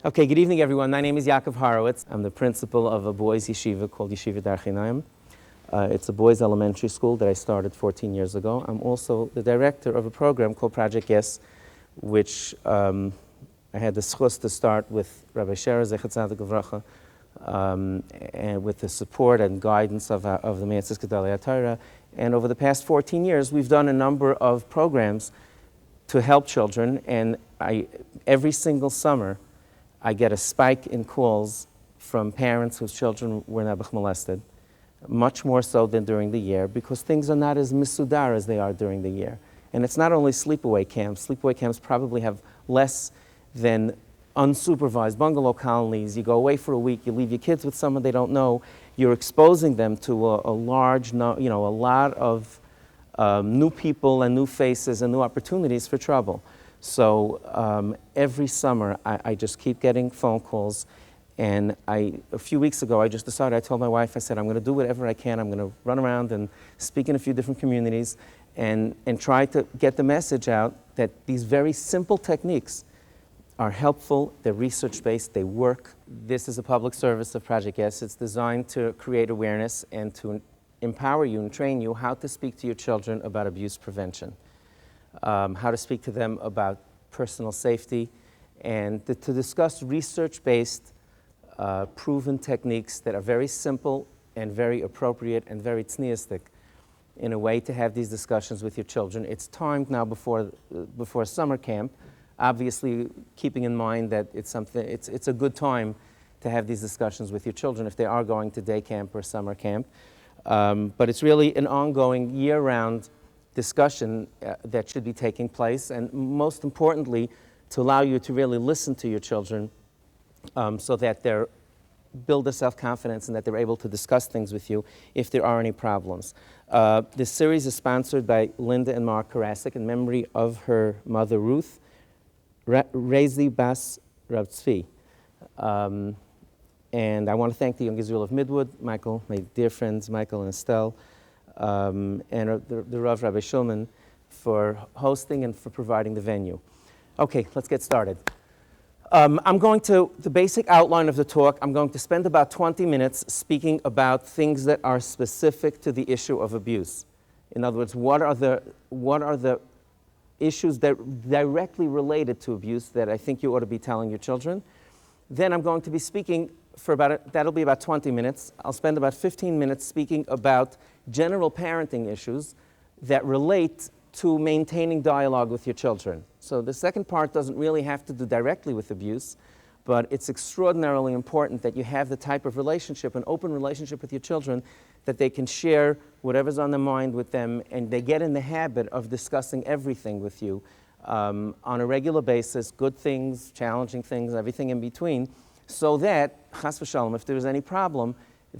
Okay, good evening, everyone. My name is Yakov Horowitz. I'm the principal of a boys' yeshiva called Yeshiva Darchei Noam. It's a boys' elementary school that I started 14 years ago. I'm also the director of a program called Project Yes, which I had the zchus to start with Rabbi Shera Zecher Tzadik Livracha, and with the support and guidance of the Monsey Gedolei HaTorah. And over the past 14 years, we've done a number of programs to help children. And every single summer, I get a spike in calls from parents whose children were nebuch molested, much more so than during the year, because things are not as misudar as they are during the year. And it's not only sleepaway camps. Sleepaway camps probably have less than unsupervised bungalow colonies. You go away for a week, you leave your kids with someone they don't know, you're exposing them to a lot of new people and new faces and new opportunities for trouble. So every summer, I just keep getting phone calls. And a few weeks ago, I just decided, I told my wife, I said, I'm going to do whatever I can. I'm going to run around and speak in a few different communities and try to get the message out that these very simple techniques are helpful, they're research-based, they work. This is a public service of Project Yes. It's designed to create awareness and to empower you and train you how to speak to your children about abuse prevention. How to speak to them about personal safety, and to discuss research-based, proven techniques that are very simple and very appropriate and very tzniistic in a way to have these discussions with your children. It's timed now before summer camp, obviously keeping in mind that it's a good time to have these discussions with your children if they are going to day camp or summer camp. But it's really an ongoing, year-round discussion that should be taking place, and most importantly, to allow you to really listen to your children so that they build a self-confidence and that they're able to discuss things with you if there are any problems. This series is sponsored by Linda and Mark Karasick in memory of her mother, Ruth, Rezi Bas Rav Tzvi. And I want to thank the Young Israel of Midwood, Michael, my dear friends, Michael and Estelle, and the Rav Rabbi Shulman for hosting and for providing the venue. Okay, let's get started. The basic outline of the talk, I'm going to spend about 20 minutes speaking about things that are specific to the issue of abuse. In other words, what are the issues that directly related to abuse that I think you ought to be telling your children. Then I'm going to be speaking that'll be about 20 minutes. I'll spend about 15 minutes speaking about general parenting issues that relate to maintaining dialogue with your children. So the second part doesn't really have to do directly with abuse, but it's extraordinarily important that you have the type of relationship, an open relationship with your children, that they can share whatever's on their mind with them, and they get in the habit of discussing everything with you on a regular basis, good things, challenging things, everything in between, so that, chas v'shalom, if there's any problem,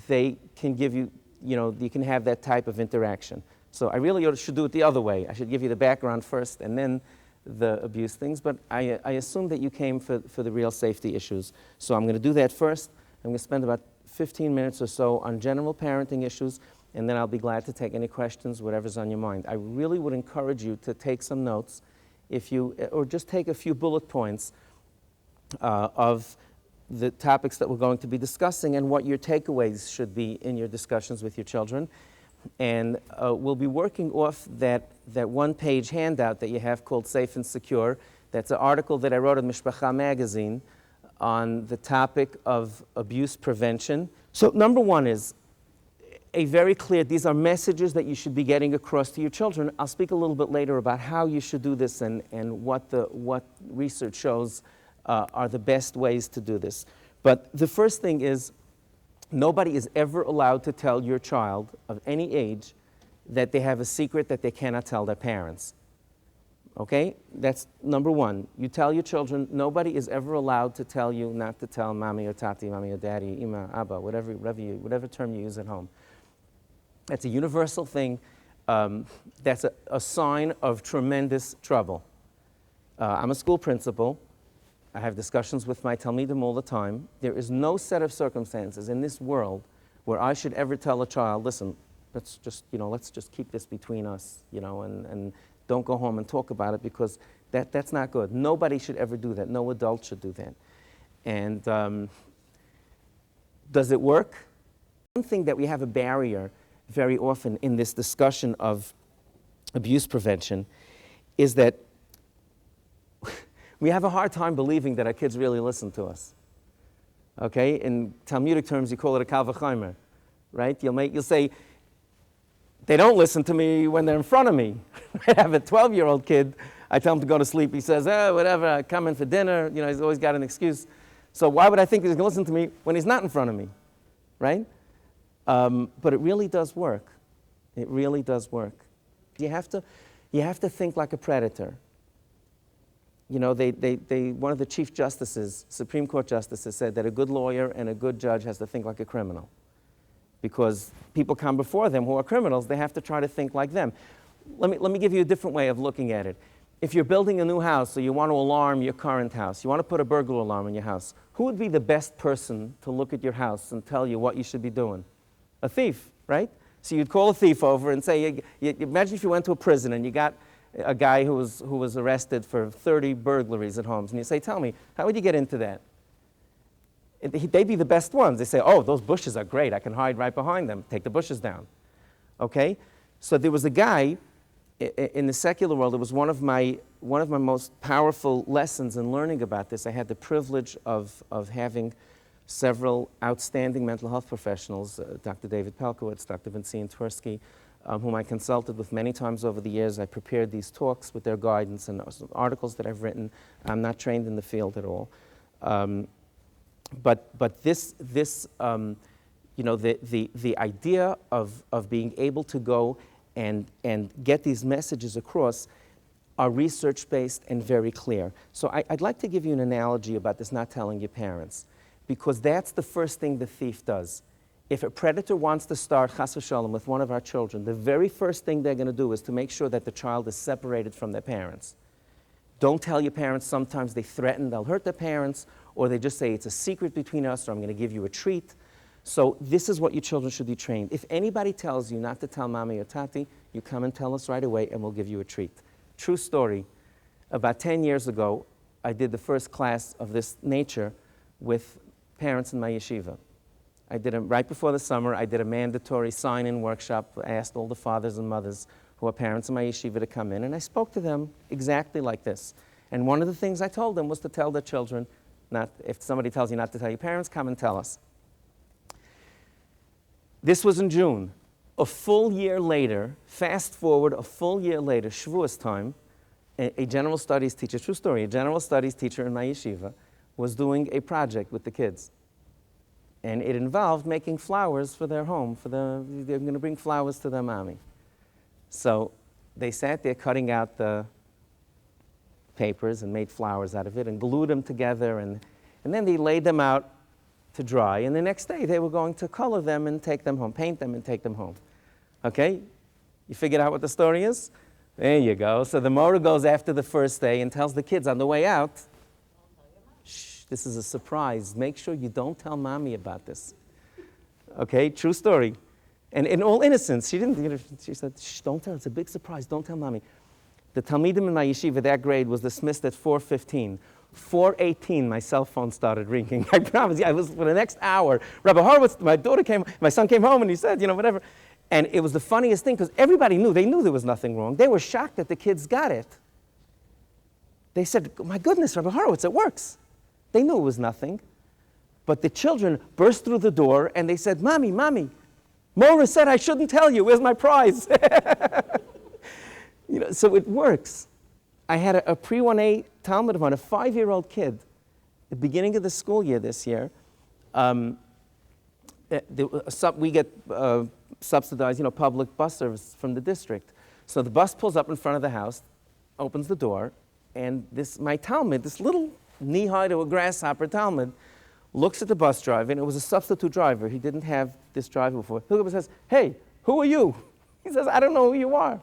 they can give you, you can have that type of interaction. So I really should do it the other way. I should give you the background first and then the abuse things, but I assume that you came for the real safety issues. So I'm going to do that first. I'm going to spend about 15 minutes or so on general parenting issues, and then I'll be glad to take any questions, whatever's on your mind. I really would encourage you to take some notes, or just take a few bullet points of the topics that we're going to be discussing and what your takeaways should be in your discussions with your children. And we'll be working off that one-page handout that you have called Safe and Secure. That's an article that I wrote in Mishpacha magazine on the topic of abuse prevention. So number one is a very clear, these are messages that you should be getting across to your children. I'll speak a little bit later about how you should do this and what research shows are the best ways to do this. But the first thing is, nobody is ever allowed to tell your child of any age that they have a secret that they cannot tell their parents. Okay? That's number one. You tell your children, nobody is ever allowed to tell you not to tell mommy or tati, mommy or daddy, ima, abba, whatever term you use at home. That's a universal thing. That's a sign of tremendous trouble. I'm a school principal. I have discussions with my talmidim all the time. There is no set of circumstances in this world where I should ever tell a child, listen, let's just keep this between us, and don't go home and talk about it, because that's not good. Nobody should ever do that. No adult should do that. And does it work? One thing that we have a barrier very often in this discussion of abuse prevention is that we have a hard time believing that our kids really listen to us. Okay? In Talmudic terms, you call it a kal v'chomer, right? You'll say, they don't listen to me when they're in front of me. I have a 12-year-old kid. I tell him to go to sleep. He says, whatever, I come in for dinner. You know, he's always got an excuse. So why would I think he's going to listen to me when he's not in front of me, right? But it really does work. It really does work. You have to think like a predator. You know, one of the chief justices, Supreme Court justices, said that a good lawyer and a good judge has to think like a criminal. Because people come before them who are criminals, they have to try to think like them. Let me give you a different way of looking at it. If you're building a new house or you want to alarm your current house, you want to put a burglar alarm in your house, who would be the best person to look at your house and tell you what you should be doing? A thief, right? So you'd call a thief over and say, imagine if you went to a prison and you got a guy who was arrested for 30 burglaries at homes, and you say, tell me, how would you get into that? They'd be the best ones. They say, oh, those bushes are great. I can hide right behind them. Take the bushes down. Okay? So there was a guy in the secular world. It was one of my most powerful lessons in learning about this. I had the privilege of having several outstanding mental health professionals, Dr. David Pelkowitz, Dr. Vincent Tversky, whom I consulted with many times over the years. I prepared these talks with their guidance and articles that I've written. I'm not trained in the field at all. But this you know, the idea of being able to go and get these messages across are research-based and very clear. So I'd like to give you an analogy about this not telling your parents, because that's the first thing the thief does. If a predator wants to start chas v'shalom with one of our children, the very first thing they're going to do is to make sure that the child is separated from their parents. Don't tell your parents. Sometimes they threaten they'll hurt their parents, or they just say it's a secret between us, or I'm going to give you a treat. So this is what your children should be trained. If anybody tells you not to tell mommy or tati, you come and tell us right away and we'll give you a treat. True story. About 10 years ago, I did the first class of this nature with parents in my yeshiva. I did it right before the summer. I did a mandatory sign-in workshop. I asked all the fathers and mothers who are parents in my yeshiva to come in, and I spoke to them exactly like this. And one of the things I told them was to tell their children, if somebody tells you not to tell your parents, come and tell us. This was in June. A full year later, fast forward a full year later, Shavuos time, a general studies teacher, true story, a general studies teacher in my yeshiva was doing a project with the kids. And it involved making flowers for their home. They're going to bring flowers to their mommy. So they sat there cutting out the papers and made flowers out of it and glued them together. And then they laid them out to dry. And the next day they were going to color them and take them home, paint them and take them home. Okay? You figured out what the story is? There you go. So the Mora goes after the first day and tells the kids on the way out, shh, this is a surprise. Make sure you don't tell mommy about this. Okay? True story. And in all innocence, she said, shh, don't tell, it's a big surprise, don't tell mommy. The Talmidim in my yeshiva, that grade, was dismissed at 4:15. 4:18, my cell phone started ringing. I promise you, I was for the next hour. Rabbi Horowitz, my son came home and he said, whatever. And it was the funniest thing because everybody knew, they knew there was nothing wrong. They were shocked that the kids got it. They said, my goodness, Rabbi Horowitz, it works. They knew it was nothing. But the children burst through the door and they said, Mommy, Mora said I shouldn't tell you. Where's my prize? So it works. I had a pre-1A Talmud on a 5-year-old kid, the beginning of the school year this year. We get subsidized, public bus service from the district. So the bus pulls up in front of the house, opens the door, and my Talmud, this little knee-high to a grasshopper Talmud, looks at the bus driver, and it was a substitute driver. He didn't have this driver before. He looks up and says, hey, who are you? He says, I don't know who you are.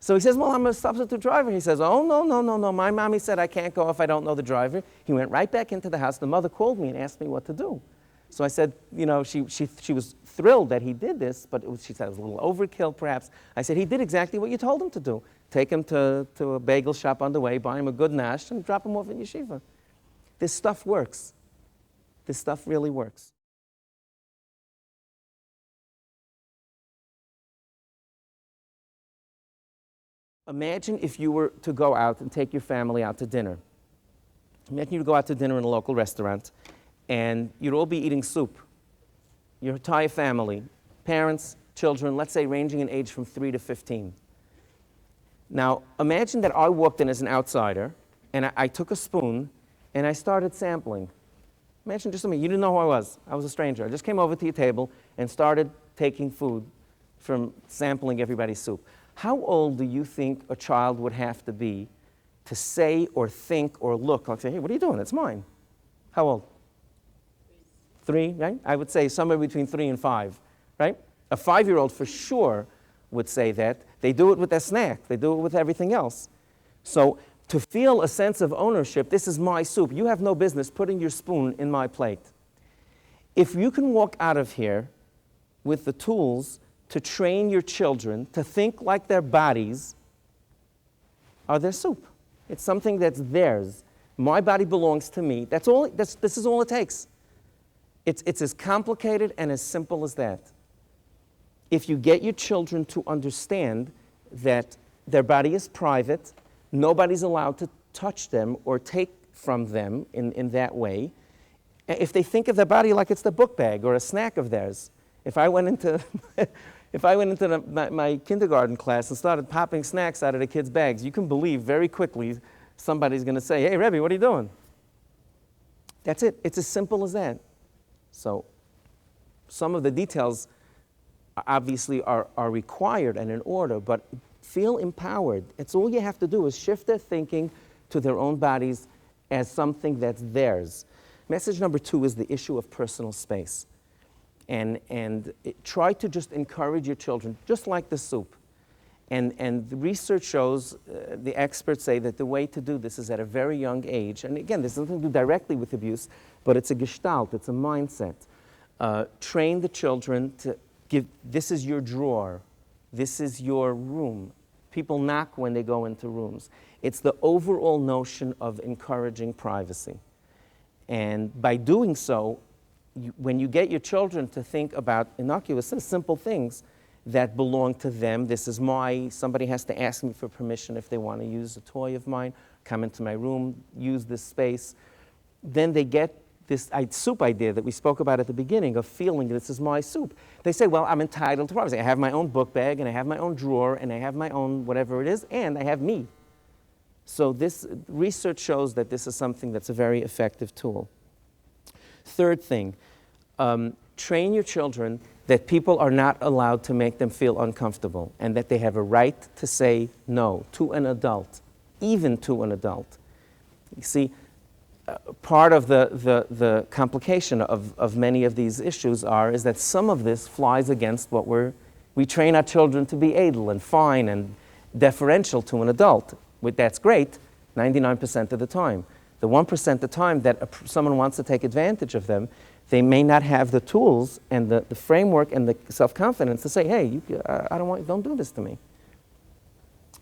So he says, well, I'm a substitute driver. He says, oh, no. My mommy said I can't go if I don't know the driver. He went right back into the house. The mother called me and asked me what to do. So I said, she was thrilled that he did this, but she said it was a little overkill, perhaps. I said, he did exactly what you told him to do. Take him to a bagel shop on the way, buy him a good nash, and drop him off in yeshiva. This stuff works. This stuff really works. Imagine if you were to go out and take your family out to dinner. Imagine you go out to dinner in a local restaurant, and you'd all be eating soup. Your entire family, parents, children, let's say ranging in age from 3 to 15. Now, imagine that I walked in as an outsider, and I took a spoon, and I started sampling. Imagine just a minute, you didn't know who I was. I was a stranger. I just came over to your table and started taking food from sampling everybody's soup. How old do you think a child would have to be to say or think or look like, say, hey, what are you doing? It's mine. How old? 3, right? I would say somewhere between 3 and 5, right? A 5-year-old for sure would say that. They do it with their snack. They do it with everything else. So to feel a sense of ownership, this is my soup. You have no business putting your spoon in my plate. If you can walk out of here with the tools to train your children to think like their bodies are their soup. It's something that's theirs. My body belongs to me. That's all. This is all it takes. It's as complicated and as simple as that. If you get your children to understand that their body is private, nobody's allowed to touch them or take from them in that way. If they think of their body like it's the book bag or a snack of theirs, if I went into my kindergarten class and started popping snacks out of the kids' bags, you can believe very quickly somebody's going to say, hey, Rebbe, what are you doing? That's it. It's as simple as that. So some of the details obviously are required and in order, but feel empowered. It's all you have to do is shift their thinking to their own bodies as something that's theirs. Message number 2 is the issue of personal space. And try to just encourage your children, just like the soup. And the research shows, the experts say that the way to do this is at a very young age. And again, this has nothing to do directly with abuse, but it's a gestalt, it's a mindset. Train the children to give, this is your drawer, this is your room. People knock when they go into rooms. It's the overall notion of encouraging privacy. And by doing so, when you get your children to think about innocuous, simple things that belong to them, this is somebody has to ask me for permission if they want to use a toy of mine, come into my room, use this space, then they get this soup idea that we spoke about at the beginning of feeling this is my soup. They say, well, I'm entitled to privacy. I have my own book bag, and I have my own drawer, and I have my own whatever it is, and I have me. So this research shows that this is something that's a very effective tool. Third thing, train your children that people are not allowed to make them feel uncomfortable and that they have a right to say no to an adult, even to an adult. You see, part of the complication of many of these issues is that some of this flies against what we train our children to be able and fine and deferential to an adult. That's great 99% of the time. The 1% of the time that someone wants to take advantage of them, they may not have the tools and the framework and the self-confidence to say, hey, don't do this to me.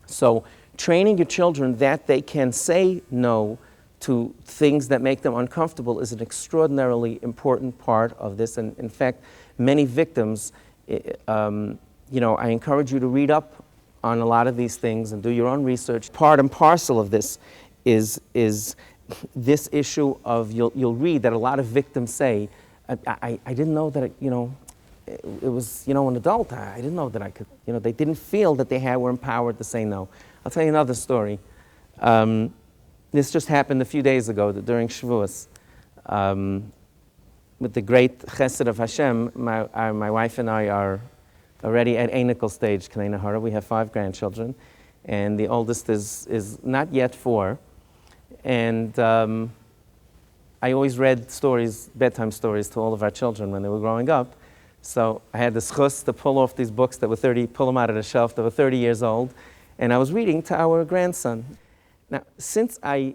So training your children that they can say no to things that make them uncomfortable is an extraordinarily important part of this. And in fact, many victims, I encourage you to read up on a lot of these things and do your own research. Part and parcel of this is this issue of, you'll read that a lot of victims say, I didn't know that, it was, an adult. I didn't know that I could, they didn't feel that they were empowered to say no. I'll tell you another story. This just happened a few days ago during Shavuos. With the great chesed of Hashem, my wife and I are already at anical stage, K'nai Nahara. We have 5 grandchildren, and the oldest is not yet 4. And I always read bedtime stories to all of our children when they were growing up. So I had the schus to pull off these books pull them out of the shelf that were 30 years old, and I was reading to our grandson. Now, since I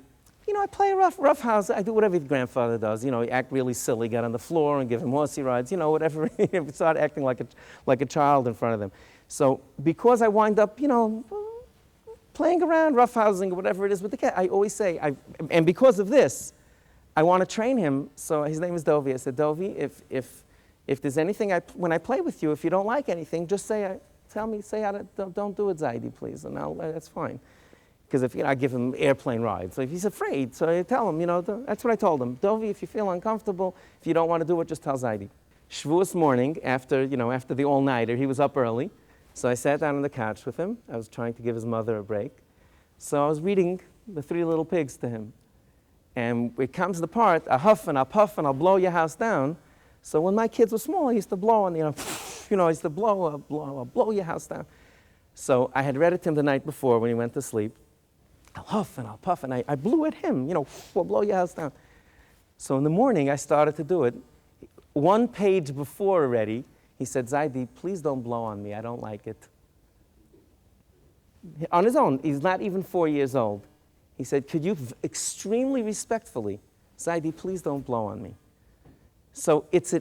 play a rough house, I do whatever your grandfather does. You act really silly, get on the floor and give him horsey rides, whatever. Start acting like a child in front of them. So because I wind up, playing around, roughhousing, or whatever it is with the cat, I always say, and because of this, I want to train him, so his name is Dovi. I said, Dovi, if there's anything, when I play with you, if you don't like anything, just tell me, say, don't do it, Zaidi, please, and that's fine. Because if I give him airplane rides, so if he's afraid, so I tell him, that's what I told him. Dovi, if you feel uncomfortable, if you don't want to do it, just tell Zaidi. Shavuos morning, after the all-nighter, he was up early, so I sat down on the couch with him. I was trying to give his mother a break. So I was reading The Three Little Pigs to him. And it comes the part, I huff and I puff and I'll blow your house down. So when my kids were small, I used to blow and, I used to blow, I'll blow your house down. So I had read it to him the night before when he went to sleep. I'll huff and I'll puff, and I blew at him, I'll blow your house down. So in the morning, I started to do it. One page before already, he said, Zaidi, please don't blow on me, I don't like it. On his own, he's not even 4 years old. He said, could you extremely respectfully, Zaidi, please don't blow on me. So it's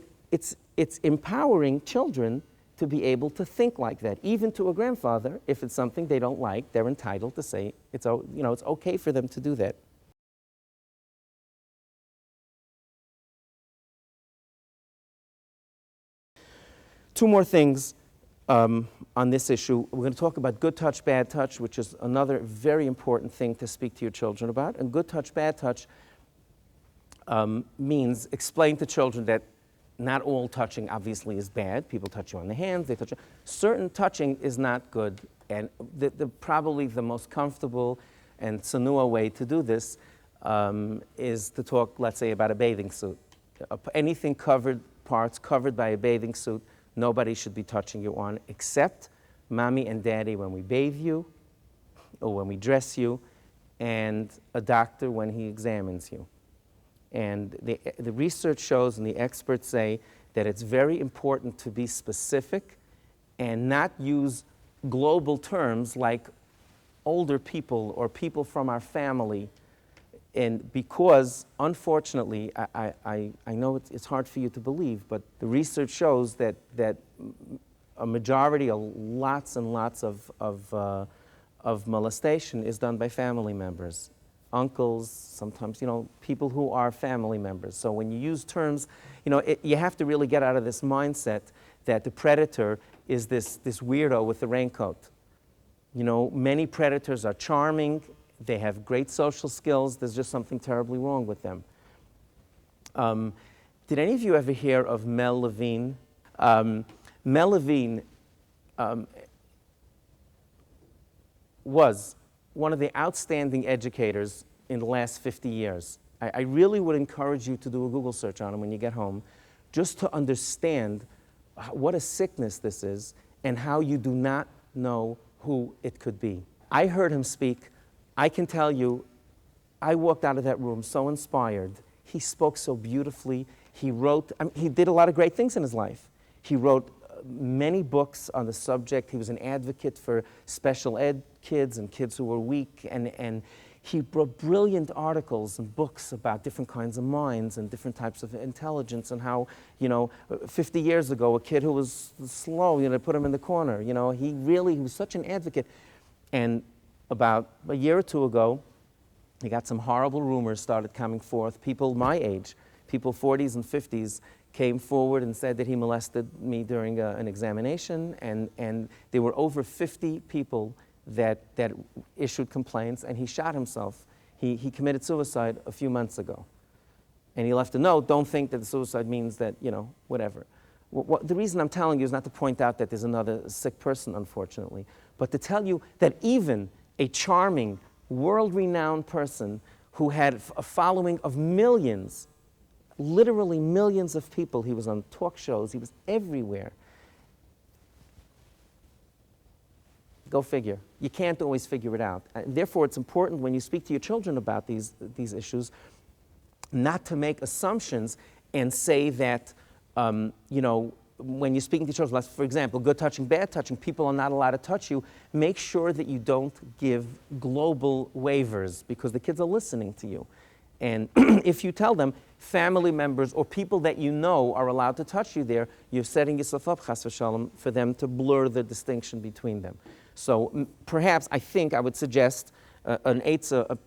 empowering children to be able to think like that. Even to a grandfather, if it's something they don't like, they're entitled to say, it's okay for them to do that. Two more things on this issue. We're going to talk about good touch, bad touch, which is another very important thing to speak to your children about. And good touch, bad touch means explain to children that not all touching obviously is bad. People touch you on the hands, they touch you. Certain touching is not good. And probably the most comfortable and tsunua way to do this is to talk, let's say, about a bathing suit. Anything parts covered by a bathing suit, nobody should be touching you on except mommy and daddy when we bathe you or when we dress you, and a doctor when he examines you. And the research shows and the experts say that it's very important to be specific and not use global terms like older people or people from our family. And because, unfortunately, I know it's hard for you to believe, but the research shows that a majority, lots and lots of molestation is done by family members. Uncles, sometimes, people who are family members. So when you use terms, you have to really get out of this mindset that the predator is this weirdo with the raincoat. Many predators are charming. They have great social skills. There's just something terribly wrong with them. Did any of you ever hear of Mel Levine? Mel Levine was one of the outstanding educators in the last 50 years. I really would encourage you to do a Google search on him when you get home, just to understand what a sickness this is and how you do not know who it could be. I heard him speak. I can tell you, I walked out of that room so inspired. He spoke so beautifully. He wrote, he did a lot of great things in his life. He wrote many books on the subject. He was an advocate for special ed kids and kids who were weak, and he wrote brilliant articles and books about different kinds of minds and different types of intelligence, and how, 50 years ago, a kid who was slow, put him in the corner. He was such an advocate. And about a year or two ago, he got some horrible rumors started coming forth. People my age, people 40s and 50s, came forward and said that he molested me during an examination, and there were over 50 people that issued complaints, and he shot himself. He committed suicide a few months ago. And he left a note, don't think that the suicide means that, whatever. The reason I'm telling you is not to point out that there's another sick person, unfortunately, but to tell you that even a charming, world-renowned person who had a following of millions, literally millions of people. He was on talk shows. He was everywhere. Go figure. You can't always figure it out. Therefore, it's important when you speak to your children about these issues not to make assumptions and say that, when you're speaking to children, for example, good touching, bad touching, people are not allowed to touch you. Make sure that you don't give global waivers, because the kids are listening to you. And if you tell them family members or people that you know are allowed to touch you there, you're setting yourself up, chas v'shalom, for them to blur the distinction between them. So perhaps, I would suggest a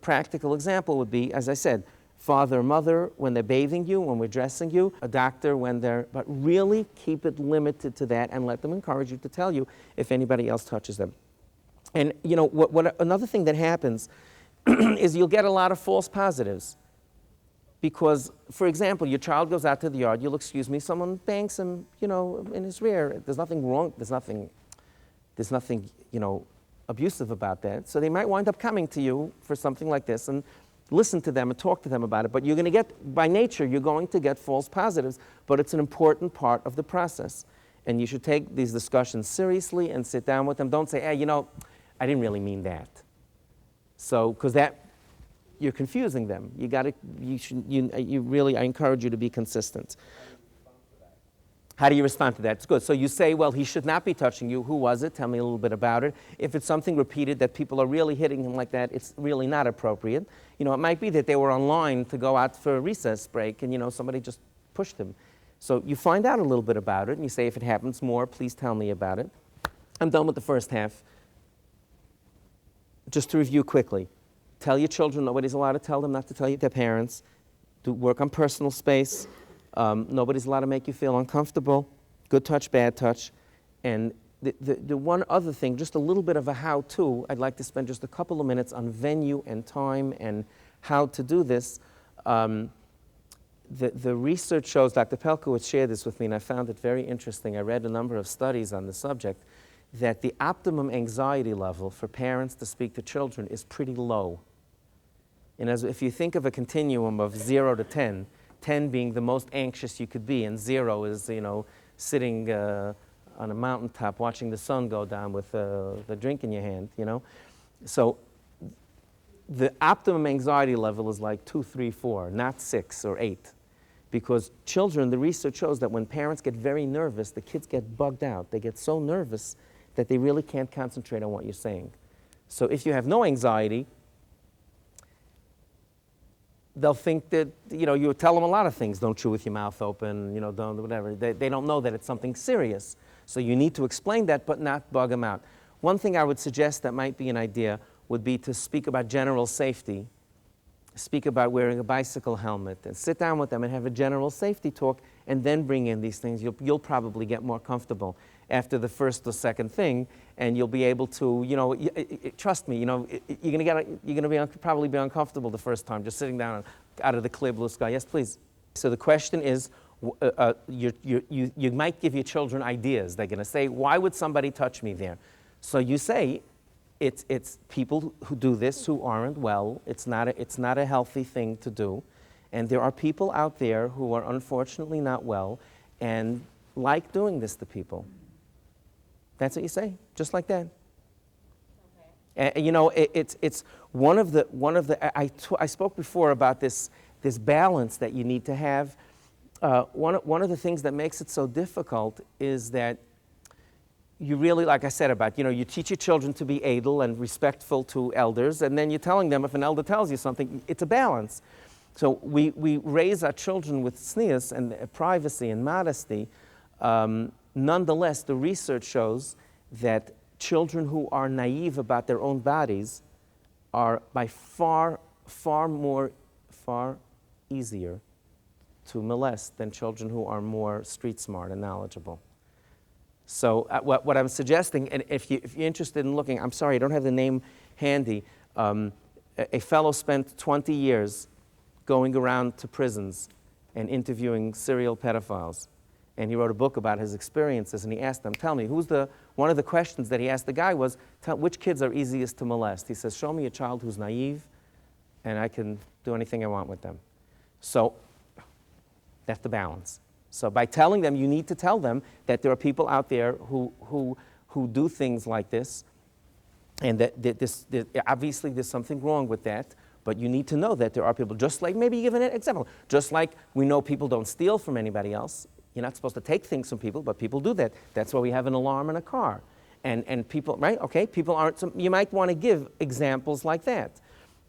practical example would be, as I said, father, mother when they're bathing you, when we're dressing you, a doctor when they're, but really keep it limited to that and let them encourage you to tell you if anybody else touches them. And you know, another thing that happens is you'll get a lot of false positives. Because, for example, your child goes out to the yard, you'll excuse me, someone bangs him, you know, in his rear. There's nothing wrong, there's nothing, you know, abusive about that. So they might wind up coming to you for something like this and listen to them and talk to them about it. But you're going to get, by nature, you're going to get false positives, but it's an important part of the process. And you should take these discussions seriously and sit down with them. Don't say, hey, you know, I didn't really mean that. So, because that, you're confusing them. You got to, you really, I encourage you to be consistent. How do you respond to that? It's good. So you say, well, he should not be touching you. Who was it? Tell me a little bit about it. If it's something repeated that people are really hitting him like that, it's really not appropriate. You know, it might be that they were online to go out for a recess break and, you know, somebody just pushed him. So you find out a little bit about it and you say, if it happens more, please tell me about it. I'm done with the first half. Just to review quickly. Tell your children, nobody's allowed to tell them not to tell their parents. Do work on personal space. Nobody's allowed to make you feel uncomfortable. Good touch, bad touch. And the one other thing, just a little bit of a how-to, I'd like to spend just a couple of minutes on venue and time and how to do this. The research shows, Dr. Pelkowitz shared this with me, and I found it very interesting. I read a number of studies on the subject, that the optimum anxiety level for parents to speak to children is pretty low. And as if you think of a continuum of 0 to 10, 10 being the most anxious you could be, and 0 is, you know, sitting on a mountaintop watching the sun go down with the drink in your hand, you know. So the optimum anxiety level is like 2, 3, 4, not 6 or 8. Because children, the research shows that when parents get very nervous, the kids get bugged out. They get so nervous that they really can't concentrate on what you're saying. So if you have no anxiety, they'll think that, you know, you tell them a lot of things. Don't chew with your mouth open, you know, don't, whatever. They don't know that it's something serious. So you need to explain that, but not bug them out. One thing I would suggest that might be an idea would be to speak about general safety, speak about wearing a bicycle helmet, and sit down with them and have a general safety talk, and then bring in these things. You'll probably get more comfortable after the first or second thing, and you'll be able to, you know, trust me, you know, you're going to probably be uncomfortable the first time, just sitting down out of the clear blue sky. Yes, please. So the question is, you might give your children ideas. They're going to say, why would somebody touch me there? So you say, it's people who do this who aren't well. It's not a healthy thing to do. And there are people out there who are unfortunately not well and like doing this to people. That's what you say, just like that. Okay. And you know, it's one of the I spoke before about this balance that you need to have. One of the things that makes it so difficult is that you really, like I said about, you know, you teach your children to be adel and respectful to elders, and then you're telling them if an elder tells you something, it's a balance. So we raise our children with tznius and privacy and modesty. Nonetheless, the research shows that children who are naive about their own bodies are by far easier to molest than children who are more street smart and knowledgeable. So what I'm suggesting, and if you're interested in looking, I'm sorry, I don't have the name handy. A fellow spent 20 years going around to prisons and interviewing serial pedophiles. And he wrote a book about his experiences, and he asked them, tell me, one of the questions that he asked the guy was, which kids are easiest to molest? He says, show me a child who's naive, and I can do anything I want with them. So that's the balance. So by telling them, you need to tell them that there are people out there who do things like this, and that obviously there's something wrong with that, but you need to know that there are people, just like, maybe give an example, just like we know people don't steal from anybody else. You're not supposed to take things from people, but people do that. That's why we have an alarm in a car. And people, right, okay, people aren't, you might want to give examples like that.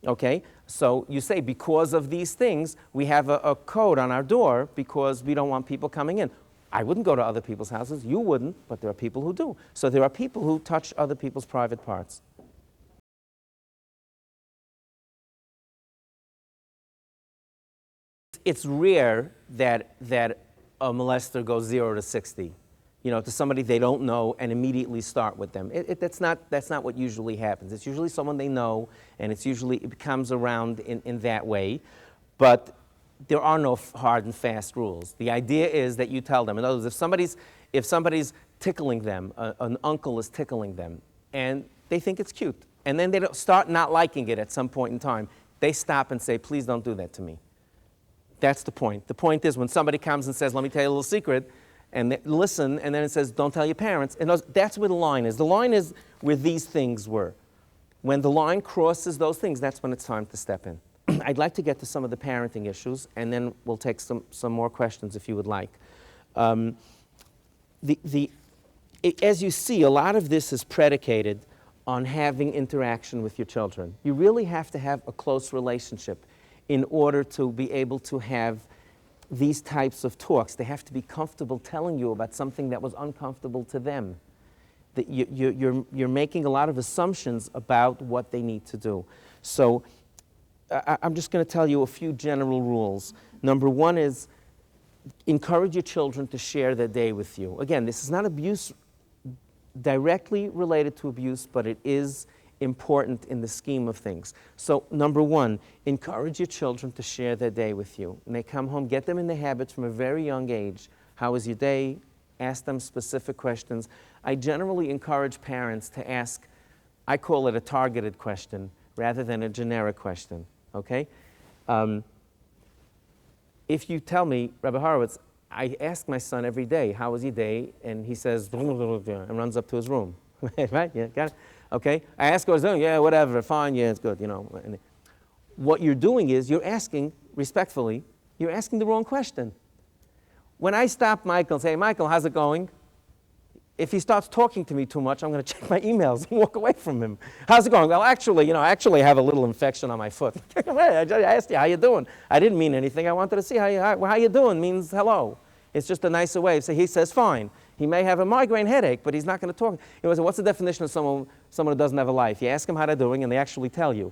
Okay, so you say, because of these things, we have a code on our door because we don't want people coming in. I wouldn't go to other people's houses, you wouldn't, but there are people who do. So there are people who touch other people's private parts. it's rare that a molester goes 0 to 60, to somebody they don't know and immediately start with them. That's not what usually happens. It's usually someone they know, and it comes around in that way. But there are no hard and fast rules. The idea is that you tell them. In other words, if somebody's tickling them, an uncle is tickling them, and they think it's cute, and then they start not liking it at some point in time, they stop and say, please don't do that to me. That's the point. The point is when somebody comes and says, let me tell you a little secret, and they listen, and then it says, don't tell your parents, and that's where the line is. The line is where these things were. When the line crosses those things, that's when it's time to step in. I'd like to get to some of the parenting issues, and then we'll take some more questions if you would like. As you see, a lot of this is predicated on having interaction with your children. You really have to have a close relationship in order to be able to have these types of talks. They have to be comfortable telling you about something that was uncomfortable to them. That you're making a lot of assumptions about what they need to do. So I'm just going to tell you a few general rules. Number one is encourage your children to share their day with you. Again, this is not abuse directly related to abuse, but it is important in the scheme of things. So number one, encourage your children to share their day with you. When they come home, get them in the habits from a very young age. How was your day? Ask them specific questions. I generally encourage parents to ask, I call it a targeted question rather than a generic question, okay? If you tell me, Rabbi Horowitz, I ask my son every day, how was your day? And he says, and runs up to his room. Right? Yeah, got it? Okay? I ask how he's doing. Yeah, whatever, fine, yeah, it's good, And what you're doing is you're asking, respectfully, you're asking the wrong question. When I stop Michael and say, hey, Michael, how's it going? If he starts talking to me too much, I'm going to check my emails and walk away from him. How's it going? Well, actually, I have a little infection on my foot. I asked you, how you doing? I didn't mean anything. I wanted to see how you doing means hello. It's just a nicer way. So he says, fine. He may have a migraine headache, but he's not going to talk. What's the definition of someone who doesn't have a life? You ask them how they're doing, and they actually tell you.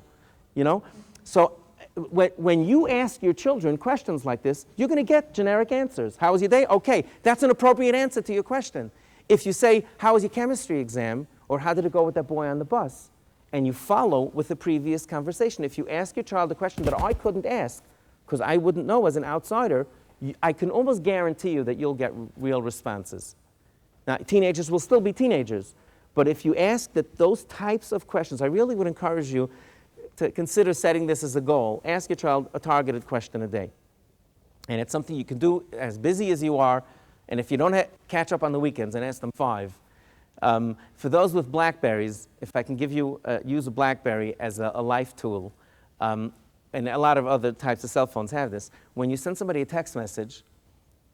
So when you ask your children questions like this, you're going to get generic answers. How was your day? Okay, that's an appropriate answer to your question. If you say, how was your chemistry exam, or how did it go with that boy on the bus, and you follow with the previous conversation. If you ask your child a question that I couldn't ask, because I wouldn't know as an outsider, I can almost guarantee you that you'll get real responses. Now, teenagers will still be teenagers, but if you ask those types of questions, I really would encourage you to consider setting this as a goal. Ask your child a targeted question a day. And it's something you can do as busy as you are. And if you don't catch up on the weekends, and ask them 5. For those with BlackBerries, if I can use a BlackBerry as a life tool, and a lot of other types of cell phones have this, when you send somebody a text message,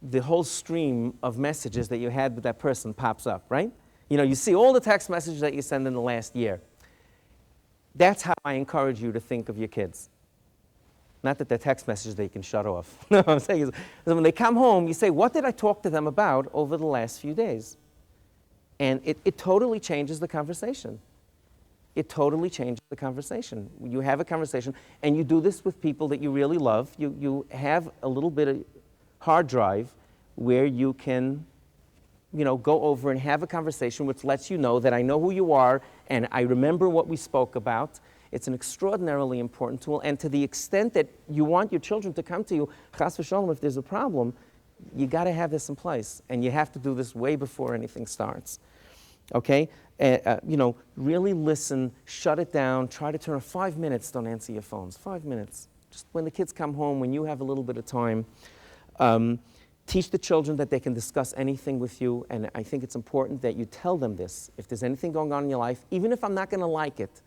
the whole stream of messages that you had with that person pops up, right? You see all the text messages that you send in the last year. That's how I encourage you to think of your kids. Not that they're text messages that you can shut off. No, what I'm saying is when they come home, you say, what did I talk to them about over the last few days? And it totally changes the conversation. It totally changes the conversation. You have a conversation, and you do this with people that you really love. You have a little bit of hard drive where you can go over and have a conversation which lets you know that I know who you are and I remember what we spoke about. It's an extraordinarily important tool, and to the extent that you want your children to come to you, chas v'sholom, if there's a problem, you got to have this in place, and you have to do this way before anything starts. Okay? Really listen, shut it down, try to turn off 5 minutes, don't answer your phones, 5 minutes. Just when the kids come home, when you have a little bit of time, teach the children that they can discuss anything with you, and I think it's important that you tell them this. If there's anything going on in your life, even if I'm not going to like it,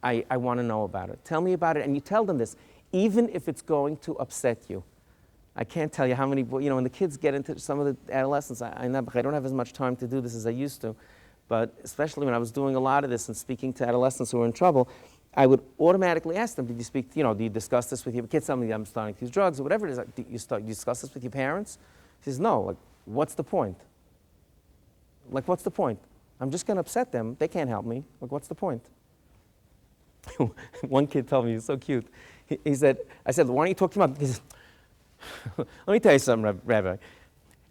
I want to know about it. Tell me about it, and you tell them this, even if it's going to upset you. I can't tell you how many, when the kids get into some of the adolescence, I don't have as much time to do this as I used to, but especially when I was doing a lot of this and speaking to adolescents who were in trouble, I would automatically ask them, do you discuss this with your kids? Tell me I'm starting to use drugs or whatever it is. Do you discuss this with your parents? He says, no. What's the point? What's the point? I'm just going to upset them. They can't help me. What's the point? One kid told me, he was so cute. I said, why don't you talk to them? He says, Let me tell you something, Rabbi.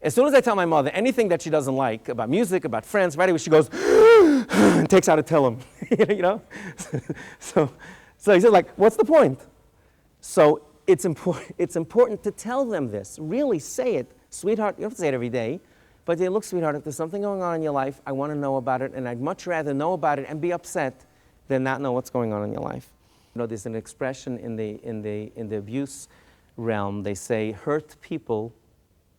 As soon as I tell my mother anything that she doesn't like about music, about friends, right away she goes and takes out a tillum, you know? so he said, like, what's the point? So it's important to tell them this. Really say it. Sweetheart, you don't have to say it every day, but they look, sweetheart, if there's something going on in your life, I want to know about it, and I'd much rather know about it and be upset than not know what's going on in your life. You know, there's an expression in the abuse realm. They say, hurt people,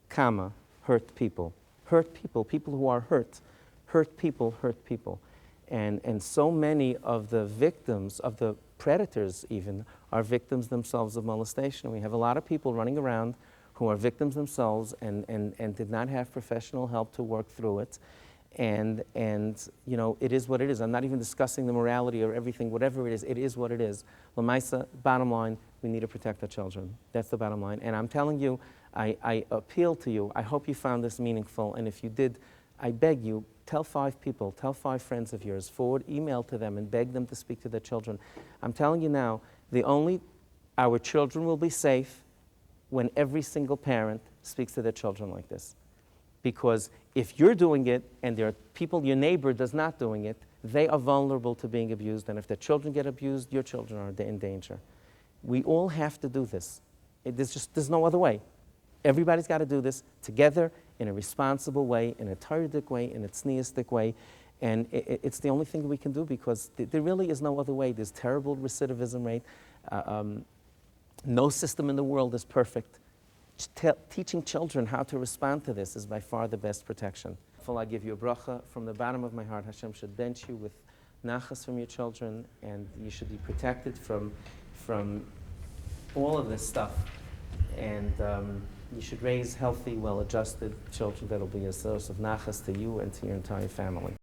comma, hurt people. Hurt people, people who are hurt. Hurt people, hurt people. And so many of the victims, of the predators even, are victims themselves of molestation. We have a lot of people running around who are victims themselves and did not have professional help to work through it. And you know, it is what it is. I'm not even discussing the morality or everything, whatever it is what it is. Lamaisa, bottom line, we need to protect our children. That's the bottom line. And I'm telling you, I appeal to you. I hope you found this meaningful. And if you did, I beg you, tell 5 people, tell 5 friends of yours, forward email to them and beg them to speak to their children. I'm telling you now, our children will be safe when every single parent speaks to their children like this. Because if you're doing it and there are people, your neighbor does not doing it, they are vulnerable to being abused. And if their children get abused, your children are in danger. We all have to do this. There's no other way. Everybody's got to do this together in a responsible way, in a Torah-dic way, in a tznius-dic way. And it's the only thing we can do because there really is no other way. There's terrible recidivism rate. No system in the world is perfect. Teaching children how to respond to this is by far the best protection. I give you a bracha from the bottom of my heart. Hashem should bench you with nachas from your children, and you should be protected from all of this stuff. And you should raise healthy, well-adjusted children that will be a source of nachas to you and to your entire family.